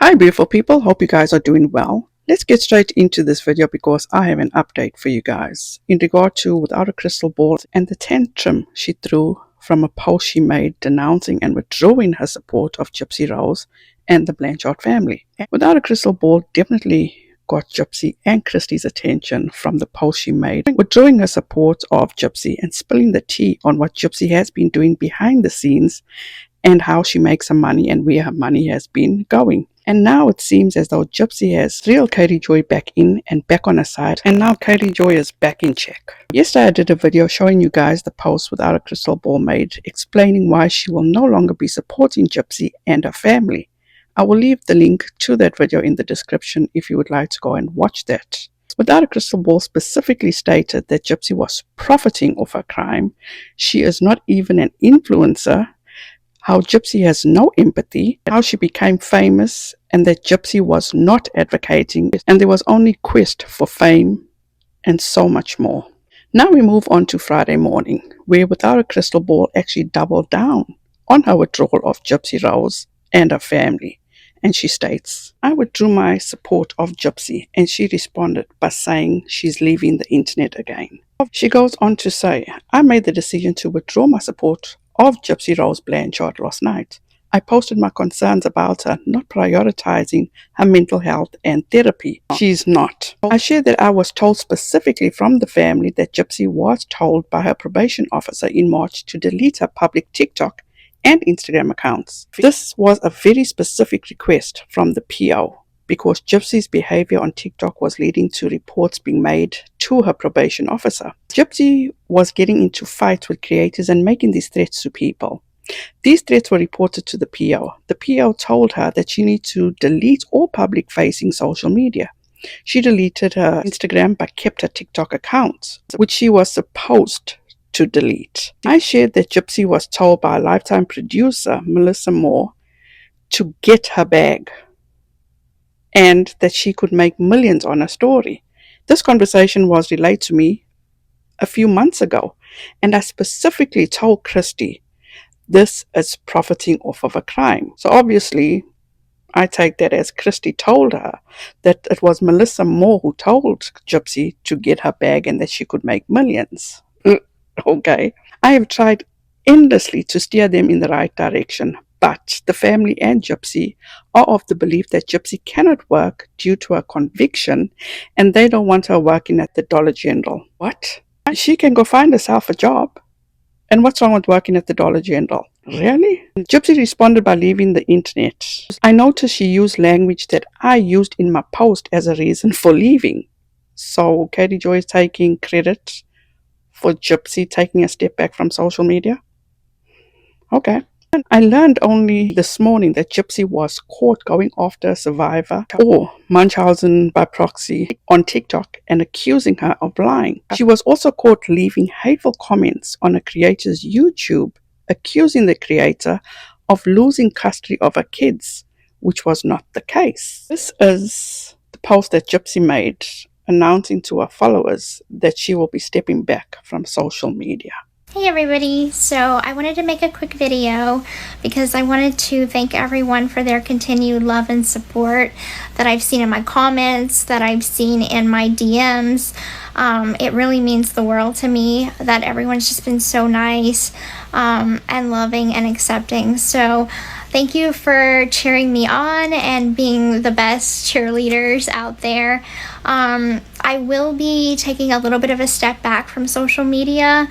Hi beautiful people, hope you guys are doing well. Let's get straight into this video because I have an update for you guys in regard to Without a Crystal Ball and the tantrum she threw from a post she made denouncing and withdrawing her support of Gypsy Rose and the Blanchard family. Without a Crystal Ball definitely got Gypsy and Kristy's attention from the post she made, withdrawing her support of Gypsy and spilling the tea on what Gypsy has been doing behind the scenes and how she makes her money and where her money has been going. And now it seems as though Gypsy has real Katie Joy back in and back on her side, and now Katie Joy is back in check. Yesterday I did a video showing you guys the post Without a Crystal Ball made, explaining why she will no longer be supporting Gypsy and her family. I will leave the link to that video in the description if you would like to go and watch that. Without a Crystal Ball specifically stated that Gypsy was profiting off her crime. She is not even an influencer. How Gypsy has no empathy, how she became famous, and that Gypsy was not advocating, and there was only quest for fame, and so much more. Now we move on to Friday morning, where Without a Crystal Ball actually doubled down on her withdrawal of Gypsy Rose and her family. And she states, I withdrew my support of Gypsy, and she responded by saying she's leaving the internet again. She goes on to say, I made the decision to withdraw my support of Gypsy Rose Blanchard last night. I posted my concerns about her not prioritizing her mental health and therapy. She's not. I shared that I was told specifically from the family that Gypsy was told by her probation officer in March to delete her public TikTok and Instagram accounts. This was a very specific request from the PO because Gypsy's behavior on TikTok was leading to reports being made to her probation officer. Gypsy was getting into fights with creators and making these threats to people. These threats were reported to the PO. The PO told her that she needed to delete all public-facing social media. She deleted her Instagram but kept her TikTok account, which she was supposed to delete. I shared that Gypsy was told by a Lifetime producer, Melissa Moore, to get her bag, and that she could make millions on her story. This conversation was relayed to me a few months ago, and I specifically told Kristy this is profiting off of a crime. So obviously, I take that as Kristy told her that it was Melissa Moore who told Gypsy to get her bag and that she could make millions. Okay. I have tried endlessly to steer them in the right direction, but the family and Gypsy are of the belief that Gypsy cannot work due to her conviction, and they don't want her working at the Dollar General. What? She can go find herself a job. And what's wrong with working at the Dollar General? Really? Gypsy responded by leaving the internet. I noticed she used language that I used in my post as a reason for leaving. So Katie Joy is taking credit for Gypsy taking a step back from social media? Okay. I learned only this morning that Gypsy was caught going after a survivor or Munchausen by proxy on TikTok and accusing her of lying. She was also caught leaving hateful comments on a creator's YouTube, accusing the creator of losing custody of her kids, which was not the case. This is the post that Gypsy made, announcing to her followers that she will be stepping back from social media. Hey everybody, so I wanted to make a quick video because I wanted to thank everyone for their continued love and support that I've seen in my comments, that I've seen in my DMs. It really means the world to me that everyone's just been so nice and loving and accepting. So thank you for cheering me on and being the best cheerleaders out there. I will be taking a little bit of a step back from social media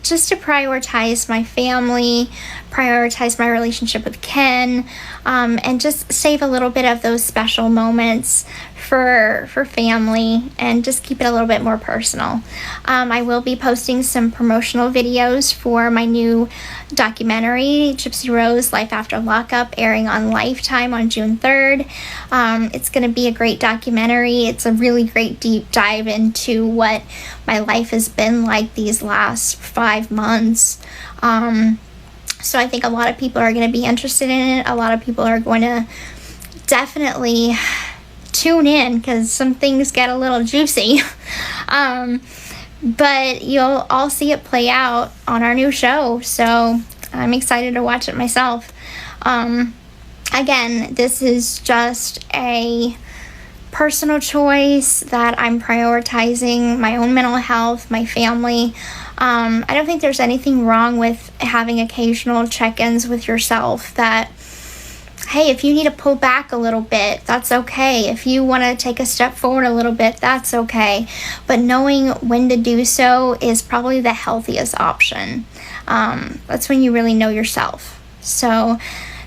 just to prioritize my family, prioritize my relationship with Ken, and just save a little bit of those special moments for family and just keep it a little bit more personal. I will be posting some promotional videos for my new documentary, Gypsy Rose, Life After Lockup, airing on Lifetime on June 3rd. It's going to be a great documentary. It's a really great deep dive into what my life has been like these last 5 months. So I think a lot of people are going to be interested in it. A lot of people are going to definitely tune in because some things get a little juicy. But you'll all see it play out on our new show, so I'm excited to watch it myself. Again, this is just a personal choice that I'm prioritizing my own mental health, my family. I don't think there's anything wrong with having occasional check-ins with yourself that, hey, if you need to pull back a little bit, that's okay. If you want to take a step forward a little bit, that's okay. But knowing when to do so is probably the healthiest option. That's when you really know yourself. So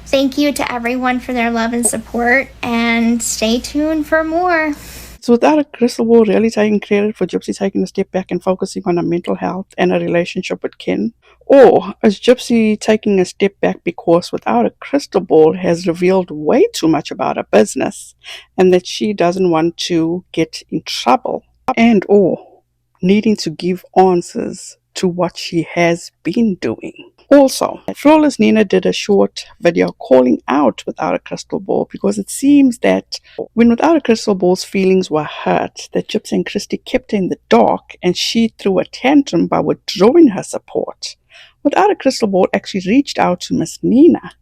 thank you to everyone for their love and support, and stay tuned for more. So without a crystal ball really taking credit for Gypsy taking a step back and focusing on her mental health and a relationship with Ken? Or is Gypsy taking a step back because without a crystal ball has revealed way too much about her business and that she doesn't want to get in trouble, and or needing to give answers to what she has been doing? Also, Flawless Nina did a short video calling out Without a Crystal Ball because it seems that when Without a Crystal Ball's feelings were hurt, that Gypsy and Kristy kept her in the dark and she threw a tantrum by withdrawing her support. Without a Crystal Ball actually reached out to Miss Nina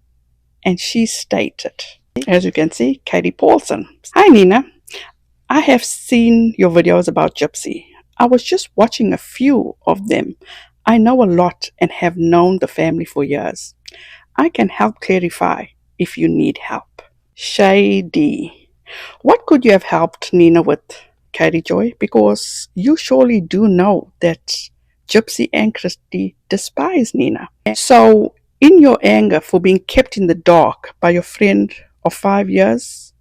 and she stated, as you can see, Katie Paulson. Hi Nina, I have seen your videos about Gypsy. I was just watching a few of them. I know a lot and have known the family for years. I can help clarify if you need help. Shady. What could you have helped Nina with, Katie Joy? Because you surely do know that Gypsy and Kristy despise Nina. So, in your anger for being kept in the dark by your friend of 5 years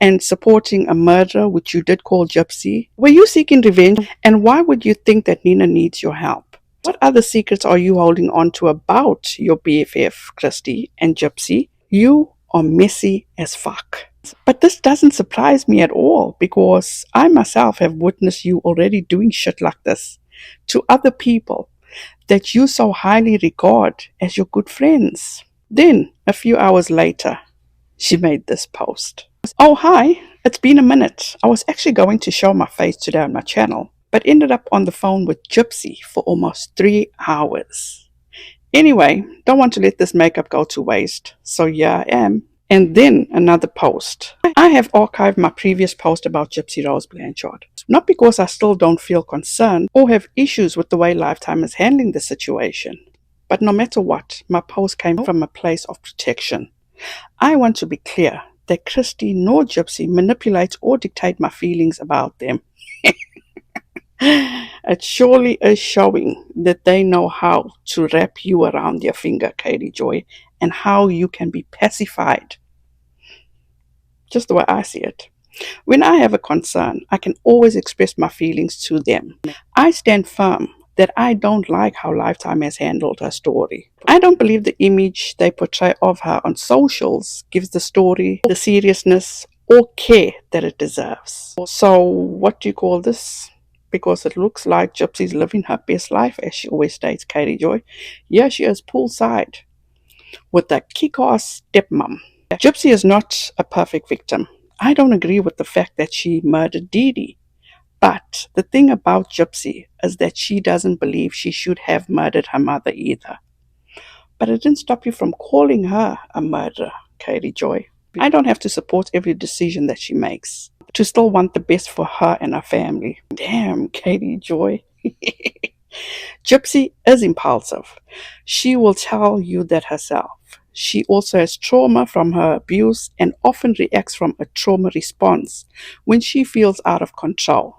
and supporting a murderer which you did call Gypsy, were you seeking revenge? And why would you think that Nina needs your help? What other secrets are you holding on to about your BFF, Kristy and Gypsy? You are messy as fuck. But this doesn't surprise me at all because I myself have witnessed you already doing shit like this to other people that you so highly regard as your good friends. Then, a few hours later, she made this post. Oh, hi, it's been a minute. I was actually going to show my face today on my channel, but ended up on the phone with Gypsy for almost 3 hours. Anyway, don't want to let this makeup go to waste, so yeah, I am. And then another post. I have archived my previous post about Gypsy Rose Blanchard. Not because I still don't feel concerned or have issues with the way Lifetime is handling the situation, but no matter what, my post came from a place of protection. I want to be clear that Kristy nor Gypsy manipulate or dictate my feelings about them. It surely is showing that they know how to wrap you around their finger, Katie Joy, and how you can be pacified. Just the way I see it. When I have a concern, I can always express my feelings to them. I stand firm that I don't like how Lifetime has handled her story. I don't believe the image they portray of her on socials gives the story the seriousness or care that it deserves. So what do you call this? Because it looks like Gypsy's living her best life, as she always states, Katie Joy. Yeah, she is poolside with a kick-ass stepmom. Gypsy is not a perfect victim. I don't agree with the fact that she murdered Dee Dee. But the thing about Gypsy is that she doesn't believe she should have murdered her mother either. But it didn't stop you from calling her a murderer, Katie Joy. I don't have to support every decision that she makes, to still want the best for her and her family. Damn, Katie Joy. Gypsy is impulsive. She will tell you that herself. She also has trauma from her abuse and often reacts from a trauma response when she feels out of control.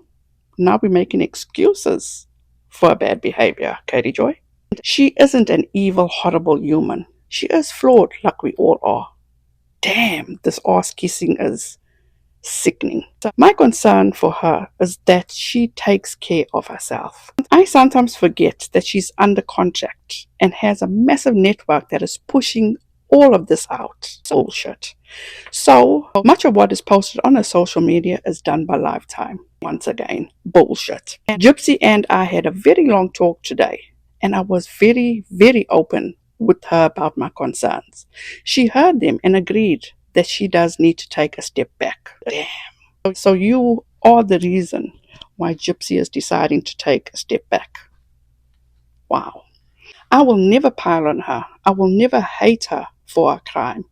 Now we're making excuses for her bad behavior, Katie Joy. She isn't an evil, horrible human. She is flawed like we all are. Damn, this ass kissing is sickening. My concern for her is that she takes care of herself. I sometimes forget that she's under contract and has a massive network that is pushing all of this out. Bullshit. So much of what is posted on her social media is done by Lifetime. Once again, bullshit. Gypsy and I had a very long talk today, and I was very, very open with her about my concerns. She heard them and agreed that she does need to take a step back. Damn. So you are the reason why Gypsy is deciding to take a step back. Wow. I will never pile on her. I will never hate her for her crime.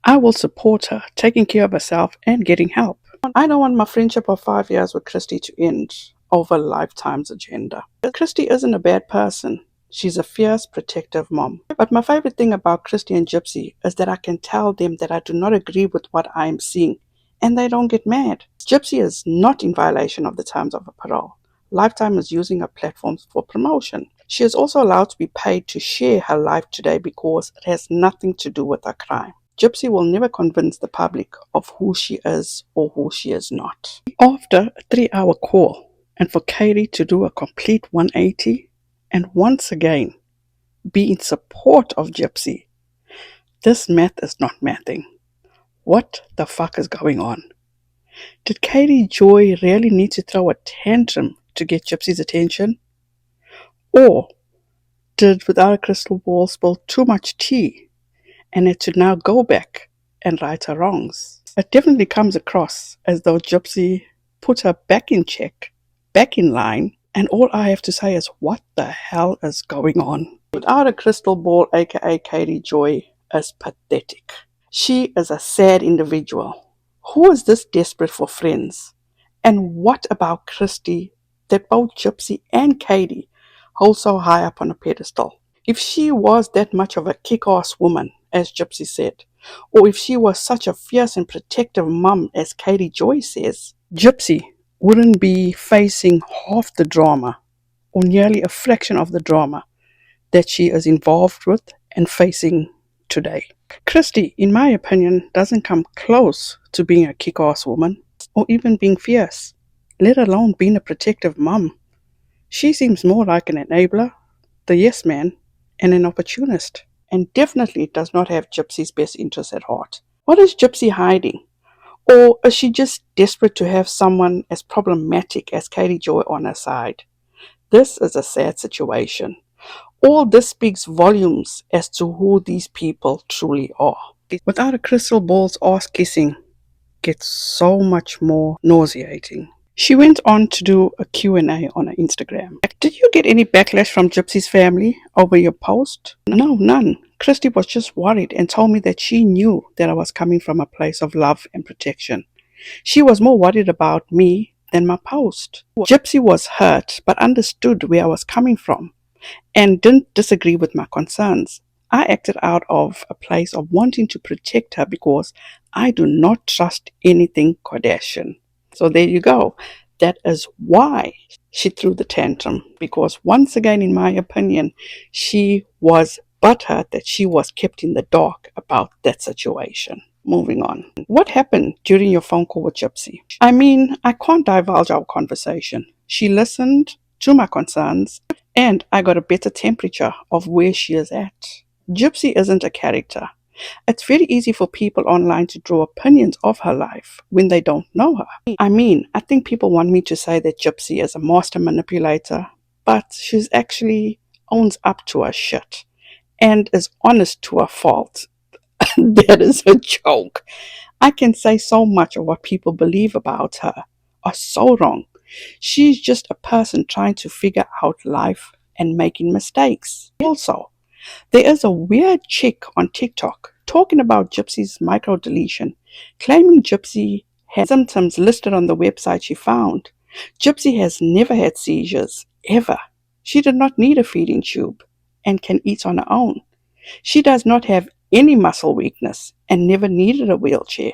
I will support her, taking care of herself and getting help. I don't want my friendship of 5 years with Kristy to end over a lifetime's agenda. Kristy isn't a bad person. She's a fierce, protective mom. But my favorite thing about Kristy and Gypsy is that I can tell them that I do not agree with what I am seeing, and they don't get mad. Gypsy is not in violation of the terms of a parole. Lifetime is using her platforms for promotion. She is also allowed to be paid to share her life today because it has nothing to do with her crime. Gypsy will never convince the public of who she is or who she is not. After a 3-hour call, and for Katie to do a complete 180 and once again be in support of Gypsy, this math is not mathing. What the fuck is going on? Did Katie Joy really need to throw a tantrum to get Gypsy's attention? Or did Without a Crystal Ball spill too much tea and had to now go back and right her wrongs? It definitely comes across as though Gypsy put her back in check, back in line, and all I have to say is, what the hell is going on? Without a Crystal Ball, aka Katie Joy, is pathetic. She is a sad individual. Who is this desperate for friends? And what about Kristy that both Gypsy and Katie hold so high up on a pedestal? If she was that much of a kick-ass woman, as Gypsy said, or if she was such a fierce and protective mum as Katie Joy says, Gypsy wouldn't be facing half the drama, or nearly a fraction of the drama, that she is involved with and facing today. Kristy, in my opinion, doesn't come close to being a kick-ass woman, or even being fierce, let alone being a protective mum. She seems more like an enabler, the yes man, and an opportunist, and definitely does not have Gypsy's best interests at heart. What is Gypsy hiding? Or is she just desperate to have someone as problematic as Katie Joy on her side? This is a sad situation. All this speaks volumes as to who these people truly are. Without a Crystal Ball's ass kissing gets so much more nauseating. She went on to do a Q&A on her Instagram. Did you get any backlash from Gypsy's family over your post? No, none. Kristy was just worried and told me that she knew that I was coming from a place of love and protection. She was more worried about me than my post. Gypsy was hurt but understood where I was coming from and didn't disagree with my concerns. I acted out of a place of wanting to protect her because I do not trust anything Kardashian. So there you go. That is why she threw the tantrum, because once again, in my opinion, she was butthurt that she was kept in the dark about that situation. Moving on. What happened during your phone call with Gypsy? I mean, I can't divulge our conversation. She listened to my concerns and I got a better temperature of where she is at. Gypsy isn't a character. It's very easy for people online to draw opinions of her life when they don't know her. I mean, I think people want me to say that Gypsy is a master manipulator, but she's actually owns up to her shit and is honest to her fault. That is a joke. I can say so much of what people believe about her are so wrong. She's just a person trying to figure out life and making mistakes. Also, there is a weird chick on TikTok talking about Gypsy's micro deletion, claiming Gypsy has symptoms listed on the website she found. Gypsy has never had seizures, ever. She did not need a feeding tube and can eat on her own. She does not have any muscle weakness and never needed a wheelchair.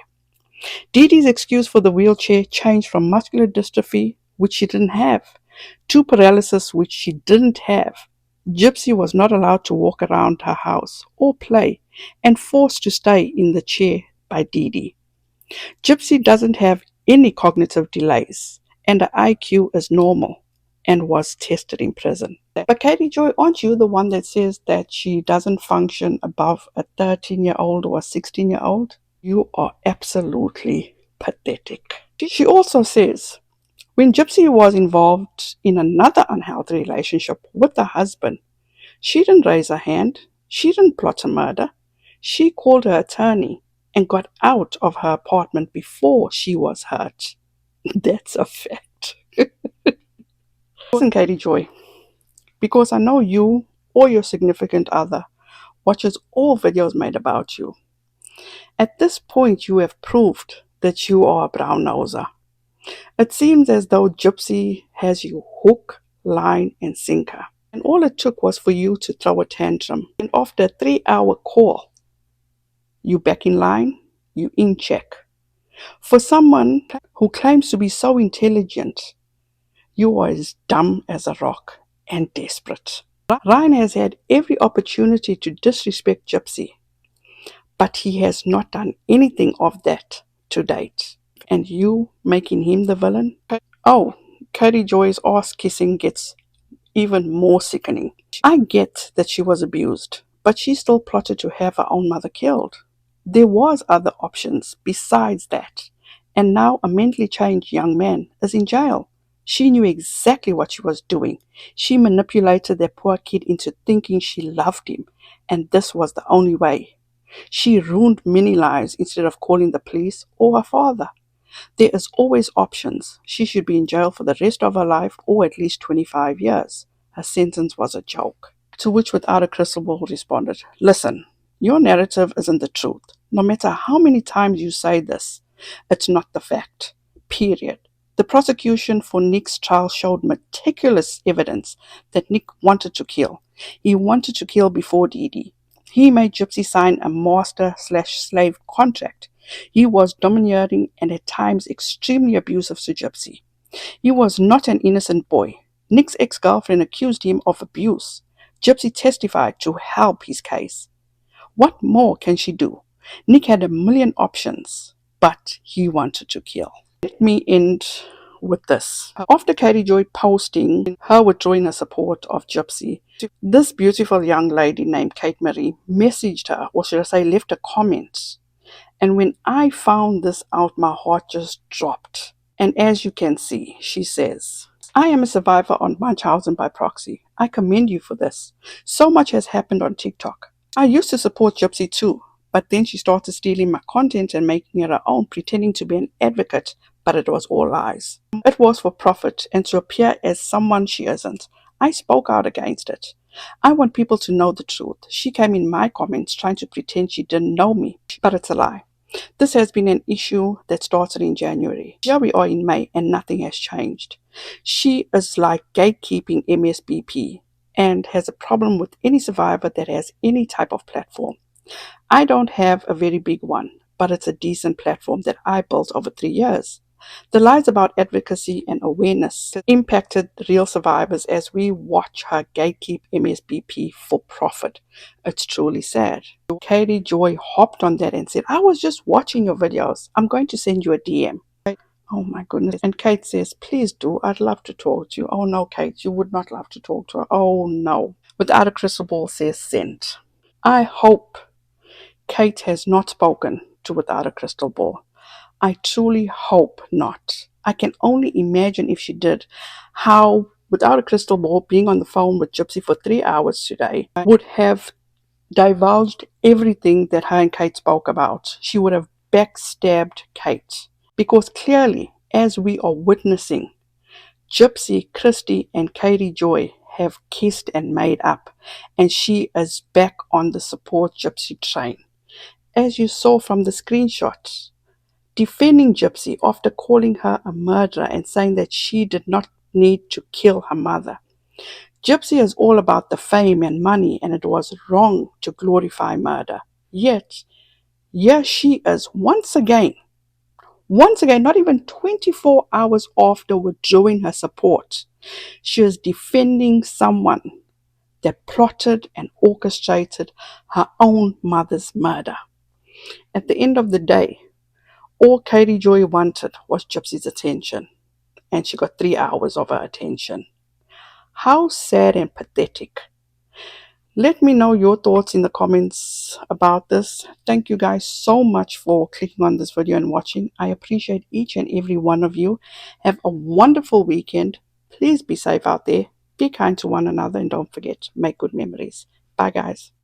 Dee Dee's excuse for the wheelchair changed from muscular dystrophy, which she didn't have, to paralysis, which she didn't have. Gypsy was not allowed to walk around her house or play and forced to stay in the chair by Dee Dee. Gypsy doesn't have any cognitive delays and her IQ is normal and was tested in prison. But Katie Joy, aren't you the one that says that she doesn't function above a 13-year-old or a 16-year-old? You are absolutely pathetic. She also says, when Gypsy was involved in another unhealthy relationship with her husband, she didn't raise her hand, she didn't plot a murder. She called her attorney and got out of her apartment before she was hurt. That's a fact. Listen, Katie Joy, because I know you or your significant other watches all videos made about you. At this point, you have proved that you are a brown noser. It seems as though Gypsy has you hook, line, and sinker. And all it took was for you to throw a tantrum. And after a 3-hour call, you back in line, you in check. For someone who claims to be so intelligent, you are as dumb as a rock and desperate. Ryan has had every opportunity to disrespect Gypsy, but he has not done anything of that to date. And you making him the villain? Oh, Katie Joy's ass kissing gets even more sickening. I get that she was abused, but she still plotted to have her own mother killed. There was other options besides that, and now a mentally changed young man is in jail. She knew exactly what she was doing. She manipulated that poor kid into thinking she loved him, and this was the only way. She ruined many lives instead of calling the police or her father. There is always options. She should be in jail for the rest of her life or at least 25 years. Her sentence was a joke. To which Without a Crystal Ball responded, listen, your narrative isn't the truth. No matter how many times you say this, it's not the fact. Period. The prosecution for Nick's trial showed meticulous evidence that Nick wanted to kill. He wanted to kill before Dee Dee. He made Gypsy sign a master/slave contract. He was domineering and at times extremely abusive to Gypsy. He was not an innocent boy. Nick's ex-girlfriend accused him of abuse. Gypsy testified to help his case. What more can she do? Nick had a million options, but he wanted to kill. Let me end with this. After Katie Joy posting her withdrawing her support of Gypsy, this beautiful young lady named Kate Marie messaged her, or should I say left a comment. And when I found this out, my heart just dropped. And as you can see, she says, I am a survivor on Munchausen by proxy. I commend you for this. So much has happened on TikTok. I used to support Gypsy too, but then she started stealing my content and making it her own, pretending to be an advocate, but it was all lies. It was for profit and to appear as someone she isn't. I spoke out against it. I want people to know the truth. She came in my comments trying to pretend she didn't know me, but it's a lie. This has been an issue that started in January. Here we are in May and nothing has changed. She is like gatekeeping MSBP and has a problem with any survivor that has any type of platform. I don't have a very big one, but it's a decent platform that I built over 3 years. The lies about advocacy and awareness impacted real survivors as we watch her gatekeep MSBP for profit. It's truly sad. Katie Joy hopped on that and said, I was just watching your videos. I'm going to send you a DM. Oh my goodness. And Kate says, please do. I'd love to talk to you. Oh no, Kate, you would not love to talk to her. Oh no. Without a Crystal Ball says sent. I hope Kate has not spoken to Without a Crystal Ball. I truly hope not. I can only imagine if she did, how Without a Crystal Ball being on the phone with Gypsy for 3 hours today would have divulged everything that her and Kate spoke about. She would have backstabbed Kate. Because clearly, as we are witnessing, Gypsy, Kristy, and Katie Joy have kissed and made up, and she is back on the support Gypsy train. As you saw from the screenshots, defending Gypsy after calling her a murderer and saying that she did not need to kill her mother. Gypsy is all about the fame and money, and it was wrong to glorify murder. Yet, here she is once again, not even 24 hours after withdrawing her support, she is defending someone that plotted and orchestrated her own mother's murder. At the end of the day, all Katie Joy wanted was Gypsy's attention, and she got 3 hours of her attention. How sad and pathetic. Let me know your thoughts in the comments about this. Thank you guys so much for clicking on this video and watching. I appreciate each and every one of you. Have a wonderful weekend. Please be safe out there. Be kind to one another and don't forget, make good memories. Bye guys.